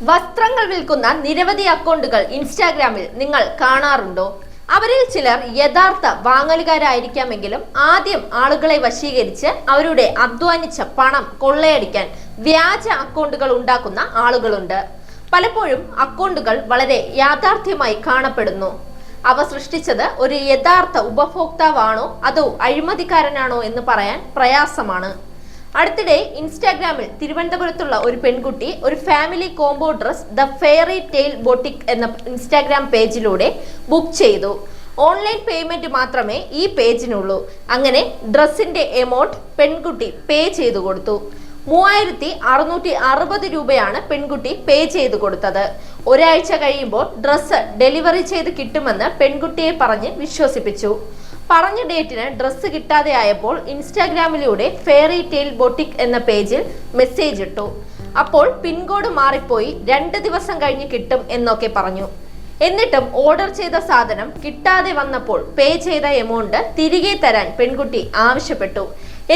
വസ്ത്രങ്ങൾ വിൽക്കുന്ന നിരവധി അക്കൗണ്ടുകൾ ഇൻസ്റ്റാഗ്രാമിൽ നിങ്ങൾ കാണാറുണ്ടോ? അവരിൽ ചിലർ യഥാർത്ഥ വാങ്ങലുകാരായിരിക്കാമെങ്കിലും ആദ്യം ആളുകളെ വശീകരിച്ച് അവരുടെ അധ്വാനിച്ച പണം കൊള്ളയടിക്കാൻ വ്യാജ അക്കൗണ്ടുകൾ ഉണ്ടാക്കുന്ന ആളുകളുണ്ട്. പലപ്പോഴും അക്കൗണ്ടുകൾ വളരെ യാഥാർത്ഥ്യമായി കാണപ്പെടുന്നു. അവ സൃഷ്ടിച്ചത് ഒരു യഥാർത്ഥ ഉപഭോക്താവാണോ അതോ അഴിമതിക്കാരനാണോ എന്ന് പറയാൻ പ്രയാസമാണ്. അടുത്തിടെ ഇൻസ്റ്റാഗ്രാമിൽ തിരുവനന്തപുരത്തുള്ള ഒരു പെൺകുട്ടി ഒരു family combo dress the fairy tale boutique എന്ന ഇൻസ്റ്റാഗ്രാം പേജിലൂടെ ബുക്ക് ചെയ്തു. ഓൺലൈൻ പേയ്മെന്റ് മാത്രമേ ഈ പേജിനുള്ളൂ. അങ്ങനെ ഡ്രസ്സിന്റെ എമൗണ്ട് പെൺകുട്ടി പേ ചെയ്തു കൊടുത്തു. 3660 രൂപയാണ് പെൺകുട്ടി പേ ചെയ്തു കൊടുത്തത്. ഒരാഴ്ച കഴിയുമ്പോൾ ഡ്രസ്സ് ഡെലിവറി ചെയ്ത് കിട്ടുമെന്ന് പെൺകുട്ടിയെ പറഞ്ഞ് വിശ്വസിപ്പിച്ചു. പറഞ്ഞ ഡേറ്റിന് ഡ്രസ്സ് കിട്ടാതെ ആയപ്പോൾ ഇൻസ്റ്റാഗ്രാമിലൂടെ ഫെയറി ടെയിൽ ബൊട്ടിക് എന്ന പേജിൽ മെസ്സേജ് ഇട്ടു. അപ്പോൾ പിൻകോഡ് മാറിപ്പോയി, 2 ദിവസം കഴിഞ്ഞ് കിട്ടും എന്നൊക്കെ പറഞ്ഞു. എന്നിട്ടും ഓർഡർ ചെയ്ത സാധനം കിട്ടാതെ വന്നപ്പോൾ പേ ചെയ്ത എമൗണ്ട് തിരികെ തരാൻ പെൺകുട്ടി ആവശ്യപ്പെട്ടു.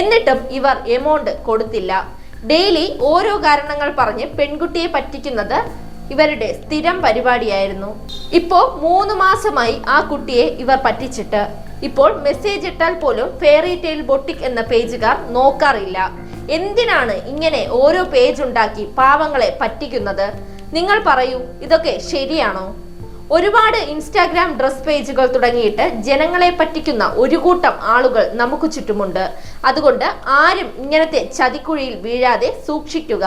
എന്നിട്ടും ഇവർ എമൗണ്ട് കൊടുത്തില്ല. ഡെയിലി ഓരോ കാരണങ്ങൾ പറഞ്ഞ് പെൺകുട്ടിയെ പറ്റിക്കുന്നത് ഇവരുടെ സ്ഥിരം പരിപാടിയായിരുന്നു. ഇപ്പോൾ 3 മാസമായി ആ കുട്ടിയെ ഇവർ പറ്റിച്ചിട്ട്. ഇപ്പോൾ മെസ്സേജ് ഇട്ടാൽ പോലും ഫെയറി ടെയിൽ ബൊട്ടിക് എന്ന പേജുകാർ നോക്കാറില്ല. എന്തിനാണ് ഇങ്ങനെ ഓരോ പേജ് ഉണ്ടാക്കി പാവങ്ങളെ പറ്റിക്കുന്നത്? നിങ്ങൾ പറയൂ, ഇതൊക്കെ ശരിയാണോ? ഒരുപാട് ഇൻസ്റ്റാഗ്രാം ഡ്രസ് പേജുകൾ തുടങ്ങിയിട്ട് ജനങ്ങളെ പറ്റിക്കുന്ന ഒരു കൂട്ടം ആളുകൾ നമുക്ക് ചുറ്റുമുണ്ട്. അതുകൊണ്ട് ആരും ഇങ്ങനത്തെ ചതിക്കുഴിയിൽ വീഴാതെ സൂക്ഷിക്കുക.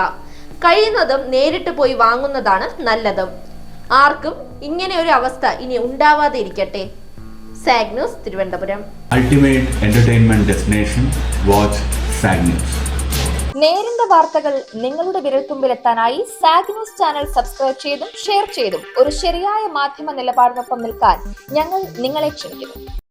കഴിയുന്നതും നേരിട്ട് പോയി വാങ്ങുന്നതാണ് നല്ലത്. ആർക്കും ഇങ്ങനെ ഒരു അവസ്ഥ ഇനി ഉണ്ടാവാതെ ഇരിക്കട്ടെ. Zag news, Thiruvananthapuram. Ultimate entertainment destination. Watch SAG News. നേരിന്റെ വാർത്തകൾ നിങ്ങളുടെ വിരൽത്തുമ്പിലെത്താനായി സാഗ് ന്യൂസ് ചാനൽ സബ്സ്ക്രൈബ് ചെയ്തും ഷെയർ ചെയ്തും ഒരു ശരിയായ മാധ്യമ നിലപാടിനൊപ്പം നിൽക്കാൻ ഞങ്ങൾ നിങ്ങളെ ക്ഷണിക്കുന്നു.